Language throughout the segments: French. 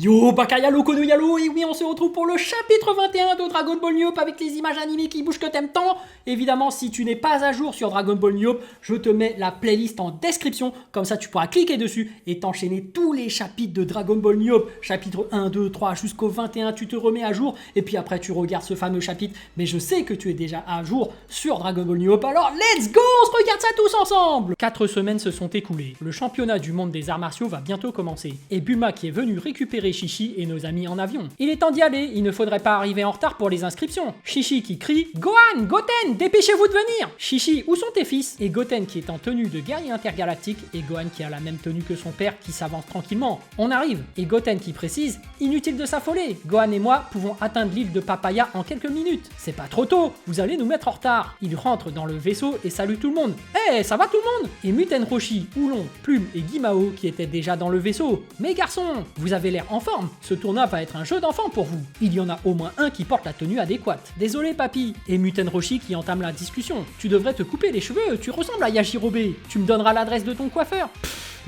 Yo, Bakayalo, Konoyalo, et oui, on se retrouve pour le chapitre 21 de Dragon Ball New avec les images animées qui bougent que t'aimes tant. Évidemment, si tu n'es pas à jour sur Dragon Ball New, je te mets la playlist en description, comme ça tu pourras cliquer dessus et t'enchaîner tous les chapitres de Dragon Ball New, chapitre 1, 2, 3 jusqu'au 21, tu te remets à jour, et puis après tu regardes ce fameux chapitre, mais je sais que tu es déjà à jour sur Dragon Ball New, alors let's go, on se regarde ça tous ensemble. 4 semaines se sont écoulées, le championnat du monde des arts martiaux va bientôt commencer, et Bulma qui est venu récupérer Chichi et nos amis en avion. Il est temps d'y aller, il ne faudrait pas arriver en retard pour les inscriptions. Chichi qui crie « Gohan, Goten, dépêchez-vous de venir !» Chichi, où sont tes fils ? Et Goten qui est en tenue de guerrier intergalactique et Gohan qui a la même tenue que son père qui s'avance tranquillement. On arrive, et Goten qui précise « Inutile de s'affoler, Gohan et moi pouvons atteindre l'île de Papaya en quelques minutes. C'est pas trop tôt, vous allez nous mettre en retard. » Il rentre dans le vaisseau et salue tout le monde. « Hey, ça va tout le monde ?» Et Muten Roshi, Oulon, Plume et Guimao qui étaient déjà dans le vaisseau. « Mais garçons, vous avez l'air en forme, ce tournoi va être un jeu d'enfant pour vous. Il y en a au moins un qui porte la tenue adéquate. Désolé papy. » Et Muten Roshi qui entame la discussion. « Tu devrais te couper les cheveux, tu ressembles à Yajirobe. Tu me donneras l'adresse de ton coiffeur. »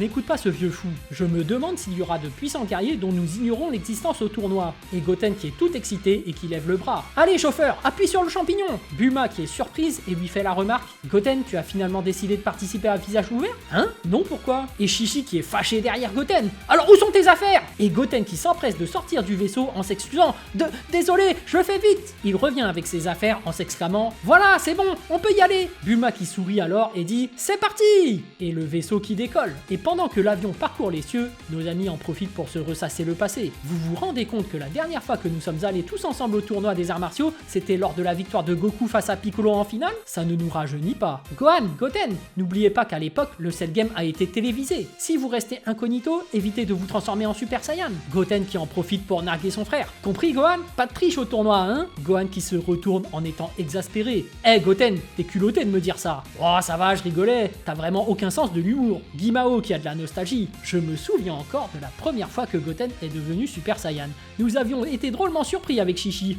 N'écoute pas ce vieux fou. Je me demande s'il y aura de puissants guerriers dont nous ignorons l'existence au tournoi. Et Goten qui est tout excité et qui lève le bras. « Allez chauffeur, appuie sur le champignon !» Bulma qui est surprise et lui fait la remarque. « Goten, tu as finalement décidé de participer à visage ouvert ? Hein ? Non, pourquoi ?» Et Chichi qui est fâché derrière Goten. « Alors où sont tes affaires ?» Et Goten qui s'empresse de sortir du vaisseau en s'excusant. « Désolé, je le fais vite !» Il revient avec ses affaires en s'exclamant. « Voilà, c'est bon, on peut y aller !» Bulma qui sourit alors et dit « C'est parti !» Et le vaisseau qui décolle. Et pendant que l'avion parcourt les cieux, nos amis en profitent pour se ressasser le passé. Vous vous rendez compte que la dernière fois que nous sommes allés tous ensemble au tournoi des arts martiaux, c'était lors de la victoire de Goku face à Piccolo en finale ? Ça ne nous rajeunit pas. Gohan, Goten, n'oubliez pas qu'à l'époque, le Cell Game a été télévisé. Si vous restez incognito, évitez de vous transformer en Super Saiyan. Goten qui en profite pour narguer son frère. Compris Gohan ? Pas de triche au tournoi, hein ? Gohan qui se retourne en étant exaspéré. Eh Goten, t'es culotté de me dire ça. Oh ça va, je rigolais. T'as vraiment aucun sens de l'humour. Guimao qui a de la nostalgie. Je me souviens encore de la première fois que Goten est devenu Super Saiyan. Nous avions été drôlement surpris avec Chichi.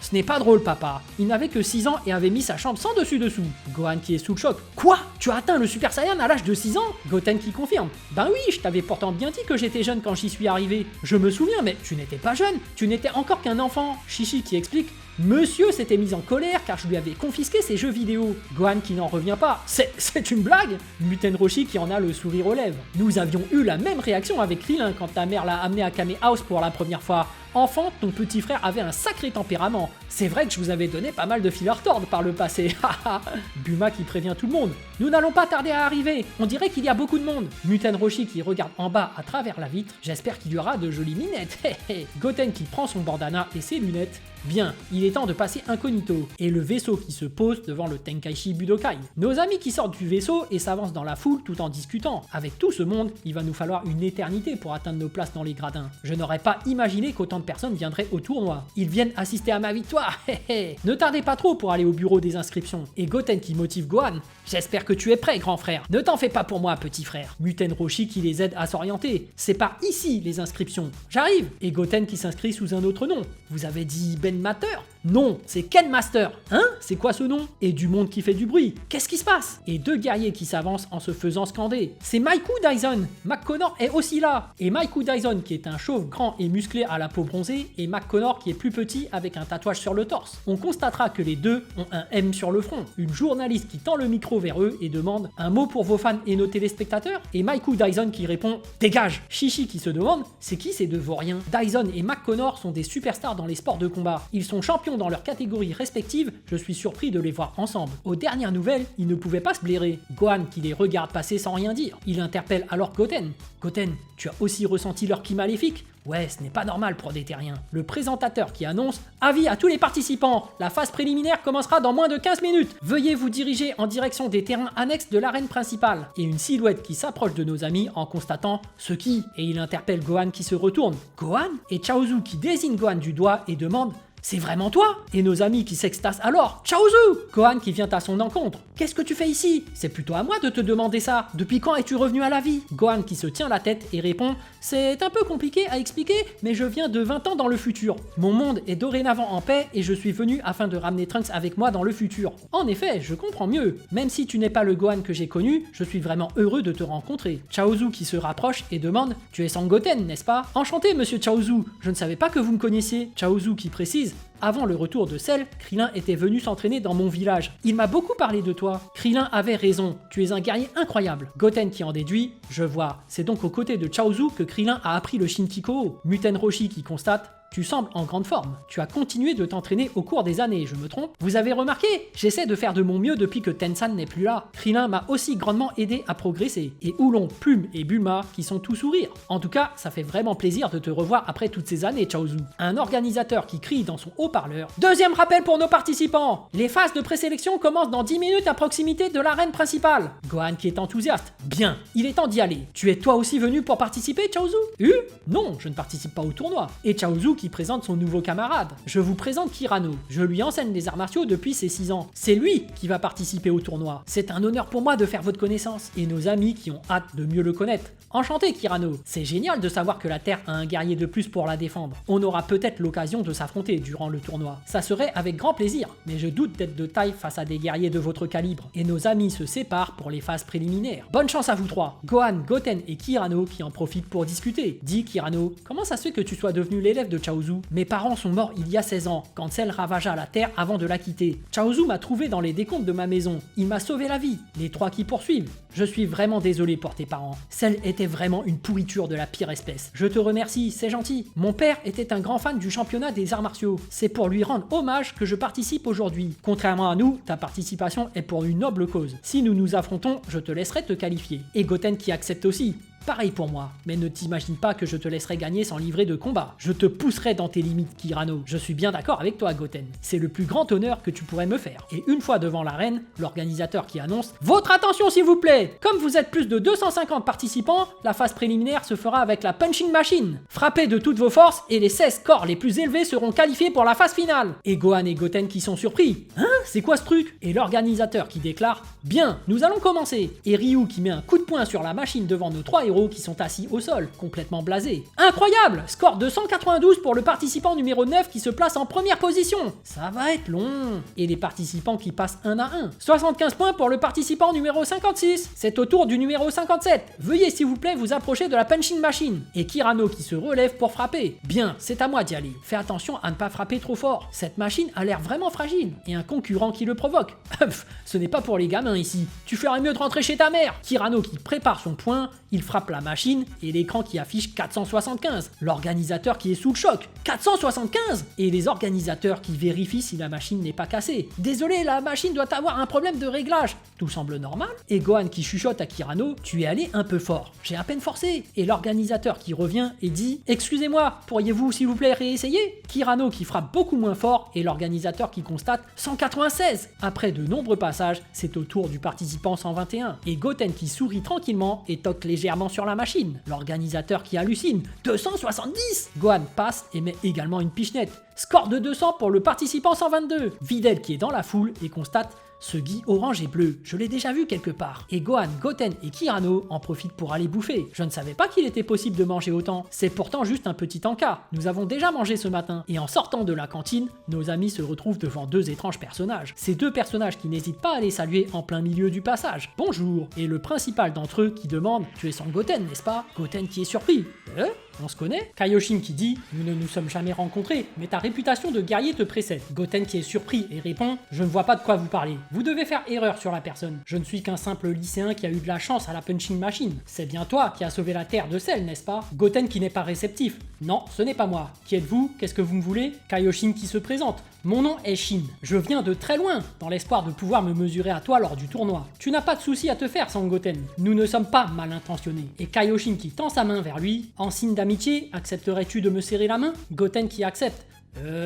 Ce n'est pas drôle papa. Il n'avait que 6 ans et avait mis sa chambre sans dessus-dessous. Gohan qui est sous le choc. Quoi ? Tu as atteint le Super Saiyan à l'âge de 6 ans ? Goten qui confirme. Ben oui, je t'avais pourtant bien dit que j'étais jeune quand j'y suis arrivé. Je me souviens, mais tu n'étais pas jeune. Tu n'étais encore qu'un enfant. Chichi qui explique. Monsieur s'était mis en colère car je lui avais confisqué ses jeux vidéo. Gohan qui n'en revient pas. C'est une blague ? Muten Roshi qui en a le sourire aux lèvres. Nous avions eu la même réaction avec Krillin quand ta mère l'a amené à Kame House pour la première fois. Enfant, ton petit frère avait un sacré tempérament. C'est vrai que je vous avais donné pas mal de fil à retordre par le passé. Bulma qui prévient tout le monde. Nous n'allons pas tarder à arriver. On dirait qu'il y a beaucoup de monde. Muten Roshi qui regarde en bas à travers la vitre. J'espère qu'il y aura de jolies minettes. Goten qui prend son bandana et ses lunettes. Bien, il est temps de passer incognito. Et le vaisseau qui se pose devant le Tenkaichi Budokai. Nos amis qui sortent du vaisseau et s'avancent dans la foule tout en discutant. Avec tout ce monde, il va nous falloir une éternité pour atteindre nos places dans les gradins. Je n'aurais pas imaginé qu'autant de personnes viendraient au tournoi. Ils viennent assister à ma victoire. Ne tardez pas trop pour aller au bureau des inscriptions. Et Goten qui motive Gohan. J'espère que tu es prêt, grand frère. Ne t'en fais pas pour moi, petit frère. Muten Roshi qui les aide à s'orienter. C'est par ici les inscriptions. J'arrive. Et Goten qui s'inscrit sous un autre nom. Vous avez dit Ben Master ? Non, c'est Ken Master. Hein ? C'est quoi ce nom ? Et du monde qui fait du bruit. Qu'est-ce qui se passe ? Et 2 guerriers qui s'avancent en se faisant scander. C'est Maiku Dyson. McConnor est aussi là. Et Maiku Dyson qui est un chauve grand et musclé à la peau bronzée et McConnor qui est plus petit avec un tatouage sur le torse. On constatera que les deux ont un M sur le front. Une journaliste qui tend le micro vers eux et demande un mot pour vos fans et nos téléspectateurs. Et Maiku Dyson qui répond dégage. Chichi qui se demande c'est qui ces 2 vauriens ? Dyson et McConnor sont des superstars dans les sports de combat. Ils sont champions dans leurs catégories respectives, je suis surpris de les voir ensemble. Aux dernières nouvelles, ils ne pouvaient pas se blairer. Gohan qui les regarde passer sans rien dire. Il interpelle alors Goten. Goten, tu as aussi ressenti leur ki maléfique ? Ouais, ce n'est pas normal pour des terriens. Le présentateur qui annonce « Avis à tous les participants, la phase préliminaire commencera dans moins de 15 minutes. Veuillez vous diriger en direction des terrains annexes de l'arène principale. » Et une silhouette qui s'approche de nos amis en constatant « Ce qui ?» Et il interpelle Gohan qui se retourne. « Gohan ?» Et Chaozu qui désigne Gohan du doigt et demande « c'est vraiment toi? Et nos amis qui s'extasent alors. Chaozu! Gohan qui vient à son encontre. Qu'est-ce que tu fais ici? C'est plutôt à moi de te demander ça. Depuis quand es-tu revenu à la vie? Gohan qui se tient la tête et répond: c'est un peu compliqué à expliquer, mais je viens de 20 ans dans le futur. Mon monde est dorénavant en paix et je suis venu afin de ramener Trunks avec moi dans le futur. En effet, je comprends mieux. Même si tu n'es pas le Gohan que j'ai connu, je suis vraiment heureux de te rencontrer. Chaozu qui se rapproche et demande: tu es Sangoten, n'est-ce pas? Enchanté, monsieur Chaozu, je ne savais pas que vous me connaissiez. Chaozu qui précise: avant le retour de Cell, Krillin était venu s'entraîner dans mon village. Il m'a beaucoup parlé de toi. Krillin avait raison, tu es un guerrier incroyable. Goten qui en déduit: je vois, c'est donc aux côtés de Chaozu que Krillin a appris le Shinkikou. Muten Roshi qui constate: tu sembles en grande forme. Tu as continué de t'entraîner au cours des années, je me trompe? Vous avez remarqué? J'essaie de faire de mon mieux depuis que Tensan n'est plus là. Krillin m'a aussi grandement aidé à progresser. Et Oolong, Plume et Bulma qui sont tout sourire. En tout cas, ça fait vraiment plaisir de te revoir après toutes ces années, Chaozu. Un organisateur qui crie dans son haut-parleur: deuxième rappel pour nos participants! Les phases de présélection commencent dans 10 minutes à proximité de l'arène principale. Gohan qui est enthousiaste: bien, il est temps d'y aller. Tu es toi aussi venu pour participer, Chaozu? Non, je ne participe pas au tournoi. Et Chaozu qui présente son nouveau camarade. Je vous présente Kirano. Je lui enseigne les arts martiaux depuis ses 6 ans. C'est lui qui va participer au tournoi. C'est un honneur pour moi de faire votre connaissance. Et nos amis qui ont hâte de mieux le connaître. Enchanté, Kirano. C'est génial de savoir que la Terre a un guerrier de plus pour la défendre. On aura peut-être l'occasion de s'affronter durant le tournoi. Ça serait avec grand plaisir, mais je doute d'être de taille face à des guerriers de votre calibre. Et nos amis se séparent pour les phases préliminaires. Bonne chance à vous trois. Gohan, Goten et Kirano qui en profitent pour discuter. Dis Kirano, comment ça se fait que tu sois devenu l'élève de Chaozu? Mes parents sont morts il y a 16 ans, quand Cell ravagea la Terre avant de la quitter. Chaozu m'a trouvé dans les décombres de ma maison. Il m'a sauvé la vie. Les trois qui poursuivent. Je suis vraiment désolé pour tes parents. Cell était vraiment une pourriture de la pire espèce. Je te remercie, c'est gentil. Mon père était un grand fan du championnat des arts martiaux. C'est pour lui rendre hommage que je participe aujourd'hui. Contrairement à nous, ta participation est pour une noble cause. Si nous nous affrontons, je te laisserai te qualifier. Et Goten qui accepte aussi. Pareil pour moi, mais ne t'imagine pas que je te laisserai gagner sans livrer de combat. Je te pousserai dans tes limites, Kirano. Je suis bien d'accord avec toi, Goten. C'est le plus grand honneur que tu pourrais me faire. Et une fois devant l'arène, l'organisateur qui annonce: votre attention s'il vous plaît! Comme vous êtes plus de 250 participants, la phase préliminaire se fera avec la punching machine. Frappez de toutes vos forces et les 16 scores les plus élevés seront qualifiés pour la phase finale. Et Gohan et Goten qui sont surpris. Hein? C'est quoi ce truc? Et l'organisateur qui déclare: bien, nous allons commencer. Et Ryu qui met un coup de poing sur la machine devant nos 3 héros qui sont assis au sol, complètement blasés. Incroyable! Score de 192 pour le participant numéro 9 qui se place en première position. Ça va être long. Et les participants qui passent un à un. 75 points pour le participant numéro 56. C'est au tour du numéro 57. Veuillez s'il vous plaît vous approcher de la punching machine. Et Kirano qui se relève pour frapper. Bien, c'est à moi d'y aller. Fais attention à ne pas frapper trop fort. Cette machine a l'air vraiment fragile. Et un concurrent qui le provoque. Ce n'est pas pour les gamins ici. Tu ferais mieux de rentrer chez ta mère. Kirano qui prépare son poing. Il frappe la machine et l'écran qui affiche 475. L'organisateur qui est sous le choc. 475! Et les organisateurs qui vérifient si la machine n'est pas cassée. Désolé, la machine doit avoir un problème de réglage. Tout semble normal. Et Gohan qui chuchote à Kirano: tu es allé un peu fort. J'ai à peine forcé. Et l'organisateur qui revient et dit: excusez-moi, pourriez-vous s'il vous plaît réessayer? Kirano qui frappe beaucoup moins fort et l'organisateur qui constate 196. Après de nombreux passages, c'est au tour du participant 121. Et Goten qui sourit tranquillement et toque légèrement sur la machine. L'organisateur qui hallucine: 270! Gohan passe et met également une pichenette. Score de 200 pour le participant 122. Videl qui est dans la foule et constate: ce gui orange et bleu, je l'ai déjà vu quelque part. Et Gohan, Goten et Kirano en profitent pour aller bouffer. Je ne savais pas qu'il était possible de manger autant. C'est pourtant juste un petit encas. Nous avons déjà mangé ce matin. Et en sortant de la cantine, nos amis se retrouvent devant deux étranges personnages. Ces deux personnages qui n'hésitent pas à les saluer en plein milieu du passage. Bonjour. Et le principal d'entre eux qui demande: tu es sans Goten, n'est-ce pas? Goten qui est surpris. On se connaît? Kaioshin qui dit: nous ne nous sommes jamais rencontrés, mais ta réputation de guerrier te précède. Goten qui est surpris et répond: je ne vois pas de quoi vous parlez. Vous devez faire erreur sur la personne. Je ne suis qu'un simple lycéen qui a eu de la chance à la punching machine. C'est bien toi qui as sauvé la Terre de Cell, n'est-ce pas? Goten qui n'est pas réceptif. Non, ce n'est pas moi. Qui êtes-vous? Qu'est-ce que vous me voulez? Kaioshin qui se présente. Mon nom est Shin. Je viens de très loin, dans l'espoir de pouvoir me mesurer à toi lors du tournoi. Tu n'as pas de souci à te faire, Sangoten. Nous ne sommes pas mal intentionnés. Et Kaioshin qui tend sa main vers lui. En signe d'amitié, accepterais-tu de me serrer la main? Goten qui accepte.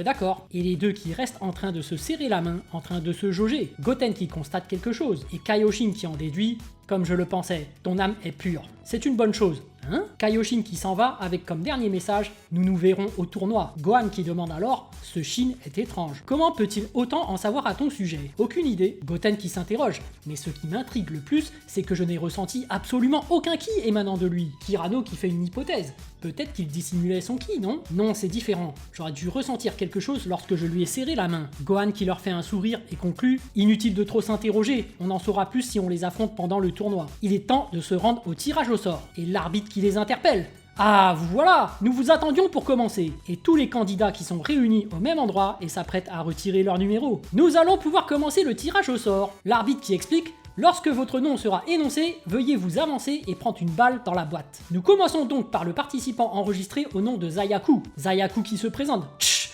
D'accord. Et les deux qui restent en train de se serrer la main, en train de se jauger. Goten qui constate quelque chose. Et Kaioshin qui en déduit: comme je le pensais, ton âme est pure. C'est une bonne chose. Hein? Kaioshin qui s'en va avec comme dernier message « Nous nous verrons au tournoi ». Gohan qui demande alors « Ce Shin est étrange. Comment peut-il autant en savoir à ton sujet ?» Aucune idée. Goten qui s'interroge. Mais ce qui m'intrigue le plus, c'est que je n'ai ressenti absolument aucun ki émanant de lui. Kirano qui fait une hypothèse. Peut-être qu'il dissimulait son ki, non? Non, c'est différent. J'aurais dû ressentir quelque chose lorsque je lui ai serré la main. Gohan qui leur fait un sourire et conclut « Inutile de trop s'interroger, on en saura plus si on les affronte pendant le tournoi. Il est temps de se rendre au tirage au sort. » Et l'arbitre qui les interpelle. Ah, vous voilà, nous vous attendions pour commencer. Et tous les candidats qui sont réunis au même endroit et s'apprêtent à retirer leur numéro. Nous allons pouvoir commencer le tirage au sort. L'arbitre qui explique « Lorsque votre nom sera énoncé, veuillez vous avancer et prendre une balle dans la boîte. » Nous commençons donc par le participant enregistré au nom de Zayaku. Zayaku qui se présente.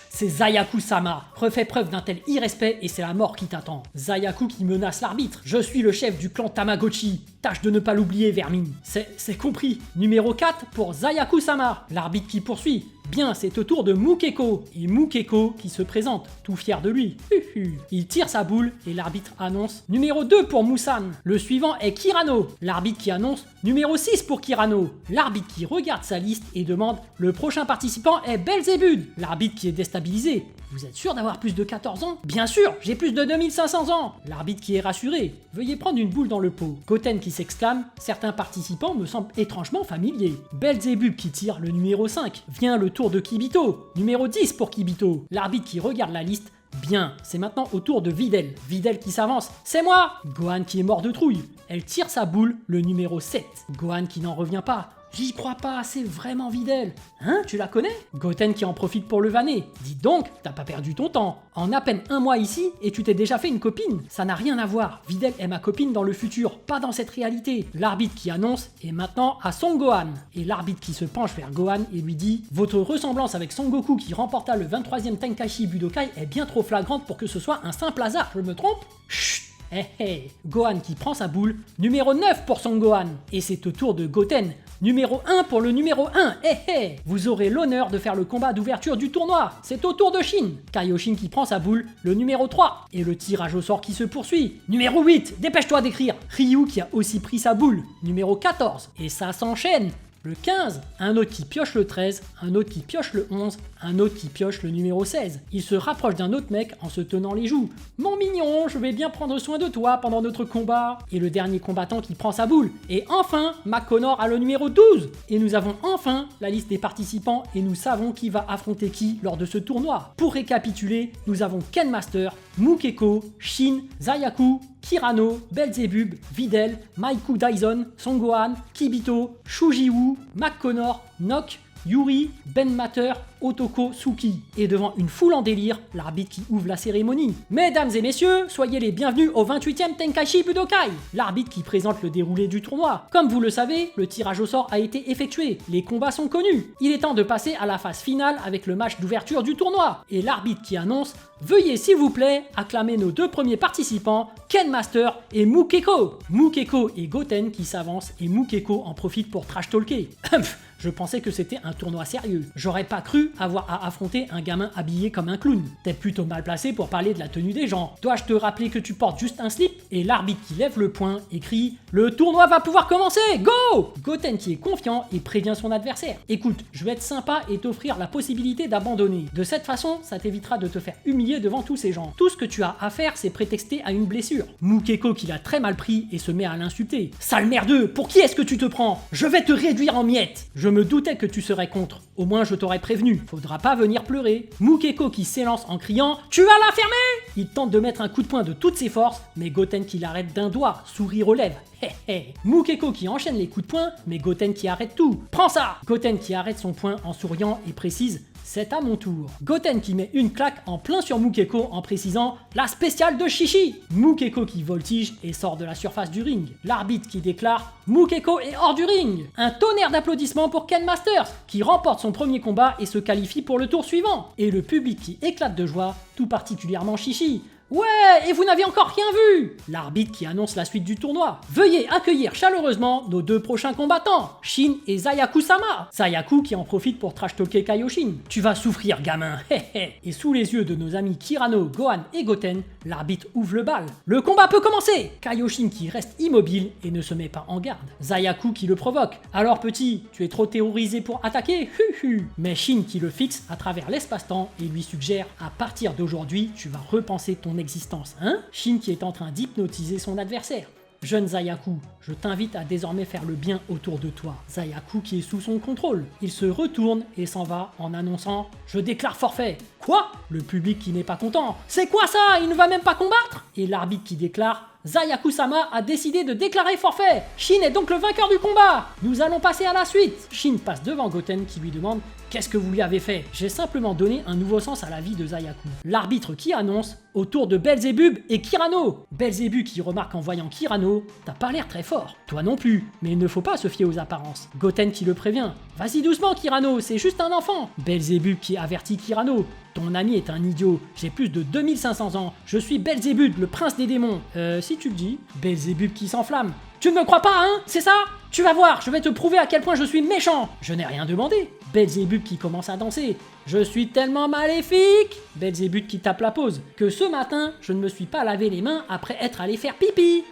C'est Zayaku-sama. Refais preuve d'un tel irrespect et c'est la mort qui t'attend. Zayaku qui menace l'arbitre. Je suis le chef du clan Tamagotchi. Tâche de ne pas l'oublier, Vermine. C'est compris. Numéro 4 pour Zayaku-sama. L'arbitre qui poursuit. Bien, c'est au tour de Mukeko. Et Mukeko qui se présente, tout fier de lui. Il tire sa boule et l'arbitre annonce numéro 2 pour Musan. Le suivant est Kirano. L'arbitre qui annonce numéro 6 pour Kirano. L'arbitre qui regarde sa liste et demande le prochain participant est Belzébuth. L'arbitre qui est déstabilisé. Vous êtes sûr d'avoir plus de 14 ans? Bien sûr, j'ai plus de 2500 ans. L'arbitre qui est rassuré. Veuillez prendre une boule dans le pot. Goten qui s'exclame. Certains participants me semblent étrangement familiers. Belzébuth qui tire le numéro 5. Vient le tour de Kibito. Numéro 10 pour Kibito. L'arbitre qui regarde la liste. Bien, c'est maintenant au tour de Videl. Videl qui s'avance. C'est moi! Gohan qui est mort de trouille. Elle tire sa boule, le numéro 7. Gohan qui n'en revient pas. J'y crois pas, c'est vraiment Videl. Hein, tu la connais? Goten qui en profite pour le vanner. Dis donc, t'as pas perdu ton temps. En à peine un mois ici, et tu t'es déjà fait une copine. Ça n'a rien à voir. Videl est ma copine dans le futur, pas dans cette réalité. L'arbitre qui annonce est maintenant à Son Gohan. Et l'arbitre qui se penche vers Gohan et lui dit « Votre ressemblance avec Son Goku qui remporta le 23e Tenkaichi Budokai est bien trop flagrante pour que ce soit un simple hasard, je me trompe ?» Chut. Gohan qui prend sa boule, numéro 9 pour Son Gohan. Et c'est au tour de Goten. Numéro 1 pour le numéro 1, Vous aurez l'honneur de faire le combat d'ouverture du tournoi. C'est au tour de Shin. Kaioshin qui prend sa boule, le numéro 3. Et le tirage au sort qui se poursuit. Numéro 8, dépêche-toi d'écrire. Ryu qui a aussi pris sa boule, numéro 14. Et ça s'enchaîne. Le 15, un autre qui pioche le 13, un autre qui pioche le 11, un autre qui pioche le numéro 16. Il se rapproche d'un autre mec en se tenant les joues. « Mon mignon, je vais bien prendre soin de toi pendant notre combat. » Et le dernier combattant qui prend sa boule. Et enfin, McConnor a le numéro 12. Et nous avons enfin la liste des participants et nous savons qui va affronter qui lors de ce tournoi. Pour récapituler, nous avons Ken Master, Mukeko, Shin, Zayaku, Kirano, Belzébuth, Videl, Maiku Daison, Son Gohan, Kibito, Shujiwu, McConnor, Nock, Yuri, Ben Matter, Otoko, Suki. Et devant une foule en délire, l'arbitre qui ouvre la cérémonie. Mesdames et messieurs, soyez les bienvenus au 28e Tenkaichi Budokai. L'arbitre qui présente le déroulé du tournoi. Comme vous le savez, le tirage au sort a été effectué. Les combats sont connus. Il est temps de passer à la phase finale avec le match d'ouverture du tournoi. Et l'arbitre qui annonce « Veuillez s'il vous plaît acclamer nos deux premiers participants, Ken Master et Mukeko ». Mukeko et Goten qui s'avancent et Mukeko en profite pour trash talker. Je pensais que c'était un tournoi sérieux. J'aurais pas cru avoir à affronter un gamin habillé comme un clown. T'es plutôt mal placé pour parler de la tenue des gens. Dois-je te rappeler que tu portes juste un slip? Et l'arbitre qui lève le poing et crie « Le tournoi va pouvoir commencer, go !» Goten qui est confiant et prévient son adversaire. Écoute, je vais être sympa et t'offrir la possibilité d'abandonner. De cette façon, ça t'évitera de te faire humilier devant tous ces gens. Tout ce que tu as à faire, c'est prétexter à une blessure. Mukeko qui l'a très mal pris et se met à l'insulter. « Sale merdeux, pour qui est-ce que tu te prends? Je vais te réduire en miettes !» Je me doutais que tu serais contre. Au moins je t'aurais prévenu. Faudra pas venir pleurer. Mukeko qui s'élance en criant « Tu vas la fermer !» Il tente de mettre un coup de poing de toutes ses forces, mais Goten qui l'arrête d'un doigt, sourire aux lèvres. Mukeko qui enchaîne les coups de poing, mais Goten qui arrête tout. Prends ça! Goten qui arrête son poing en souriant et précise « C'est à mon tour ». Goten qui met une claque en plein sur Mukeko en précisant « La spéciale de Chichi !» Mukeko qui voltige et sort de la surface du ring. L'arbitre qui déclare « Mukeko est hors du ring !» Un tonnerre d'applaudissements pour Ken Masters qui remporte son premier combat et se qualifie pour le tour suivant. Et le public qui éclate de joie, tout particulièrement Chichi. Ouais, et vous n'avez encore rien vu! L'arbitre qui annonce la suite du tournoi. Veuillez accueillir chaleureusement nos deux prochains combattants, Shin et Zayaku-sama. Zayaku qui en profite pour trash-talker Kaioshin. Tu vas souffrir, gamin, Et sous les yeux de nos amis Kirano, Gohan et Goten, l'arbitre ouvre le bal. Le combat peut commencer! Kaioshin qui reste immobile et ne se met pas en garde. Zayaku qui le provoque. Alors petit, tu es trop terrorisé pour attaquer? Mais Shin qui le fixe à travers l'espace-temps et lui suggère à partir d'aujourd'hui, tu vas repenser ton existence, hein? Shin qui est en train d'hypnotiser son adversaire. Jeune Zayaku, je t'invite à désormais faire le bien autour de toi. Zayaku qui est sous son contrôle. Il se retourne et s'en va en annonçant « Je déclare forfait ». Quoi? Le public qui n'est pas content. C'est quoi ça? Il ne va même pas combattre? Et l'arbitre qui déclare « Zayaku-sama a décidé de déclarer forfait. Shin est donc le vainqueur du combat. Nous allons passer à la suite. » Shin passe devant Goten qui lui demande « Qu'est-ce que vous lui avez fait? J'ai simplement donné un nouveau sens à la vie de Zayaku. » L'arbitre qui annonce « Autour de Belzébub et Kirano. » Belzébub qui remarque en voyant Kirano « T'as pas l'air très fort. Toi non plus. Mais il ne faut pas se fier aux apparences. » Goten qui le prévient « Vas-y doucement Kirano, c'est juste un enfant. » Belzébub qui avertit Kirano « Ton ami est un idiot. J'ai plus de 2500 ans. Je suis Belzébub, le prince des démons. » Si tu le dis. Belzébub qui s'enflamme. Tu ne me crois pas, hein? C'est ça? Tu vas voir, je vais te prouver à quel point je suis méchant. Je n'ai rien demandé. Belzébub qui commence à danser. Je suis tellement maléfique. Belzébub qui tape la pause. Que ce matin, je ne me suis pas lavé les mains après être allé faire pipi.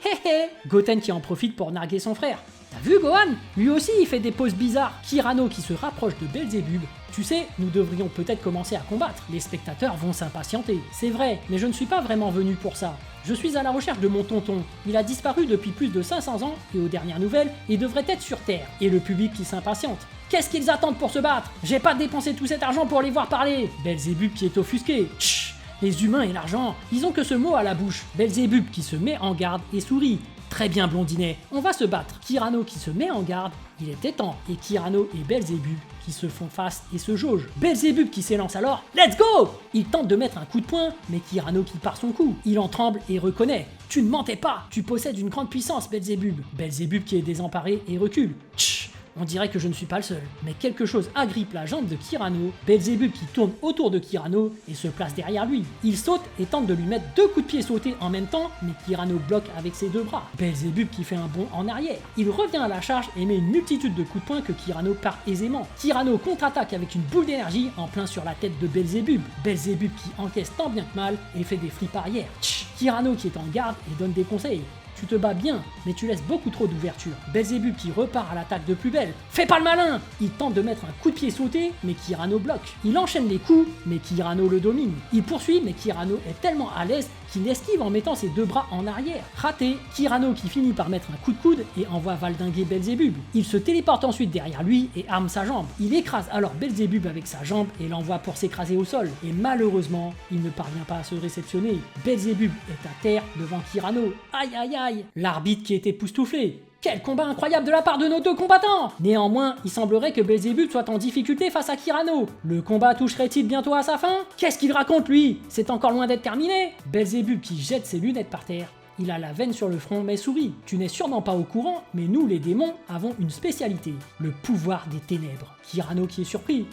Goten qui en profite pour narguer son frère. T'as vu Gohan? Lui aussi il fait des poses bizarres. Kirano qui se rapproche de Belzébub. Tu sais, nous devrions peut-être commencer à combattre. Les spectateurs vont s'impatienter. C'est vrai, mais je ne suis pas vraiment venu pour ça. Je suis à la recherche de mon tonton. Il a disparu depuis plus de 500 ans et aux dernières nouvelles, il devrait être sur Terre. Et le public qui s'impatiente. Qu'est-ce qu'ils attendent pour se battre? J'ai pas dépensé tout cet argent pour les voir parler. Belzébub qui est offusqué. Chut! Les humains et l'argent, ils ont que ce mot à la bouche. Belzébub qui se met en garde et sourit. Très bien blondinet, on va se battre. Kirano qui se met en garde, il était temps. Et Kirano et Belzébub qui se font face et se jaugent. Belzébub qui s'élance alors, let's go! Il tente de mettre un coup de poing, mais Kirano qui part son coup. Il en tremble et reconnaît. Tu ne mentais pas, tu possèdes une grande puissance, Belzébub. Belzébub qui est désemparé et recule. Tch! On dirait que je ne suis pas le seul. Mais quelque chose agrippe la jambe de Kirano, Belzébub qui tourne autour de Kirano et se place derrière lui. Il saute et tente de lui mettre 2 coups de pied sautés en même temps, mais Kirano bloque avec ses 2 bras. Belzébub qui fait un bond en arrière. Il revient à la charge et met une multitude de coups de poing que Kirano part aisément. Kirano contre-attaque avec une boule d'énergie en plein sur la tête de Belzébub. Belzébub qui encaisse tant bien que mal et fait des flips arrière. Tch! Kirano qui est en garde et donne des conseils. Tu te bats bien, mais tu laisses beaucoup trop d'ouverture. Belzébub qui repart à l'attaque de plus belle. Fais pas le malin! Il tente de mettre un coup de pied sauté, mais Kirano bloque. Il enchaîne les coups, mais Kirano le domine. Il poursuit, mais Kirano est tellement à l'aise qu'il esquive en mettant ses 2 bras en arrière. Raté, Kirano qui finit par mettre un coup de coude et envoie valdinguer Belzébub. Il se téléporte ensuite derrière lui et arme sa jambe. Il écrase alors Belzébub avec sa jambe et l'envoie pour s'écraser au sol. Et malheureusement, il ne parvient pas à se réceptionner. Belzébub est à terre devant Kirano. Aïe aïe aïe! L'arbitre qui est époustouflé. Quel combat incroyable de la part de nos 2 combattants! Néanmoins, il semblerait que Belzébub soit en difficulté face à Kirano. Le combat toucherait-il bientôt à sa fin? Qu'est-ce qu'il raconte lui? C'est encore loin d'être terminé? Belzébub qui jette ses lunettes par terre. Il a la veine sur le front mais sourit. Tu n'es sûrement pas au courant, mais nous les démons avons une spécialité. Le pouvoir des ténèbres. Kirano qui est surpris.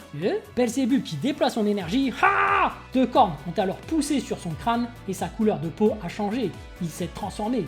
Belzébub qui déploie son énergie. Ha! 2 cornes ont alors poussé sur son crâne et sa couleur de peau a changé. Il s'est transformé.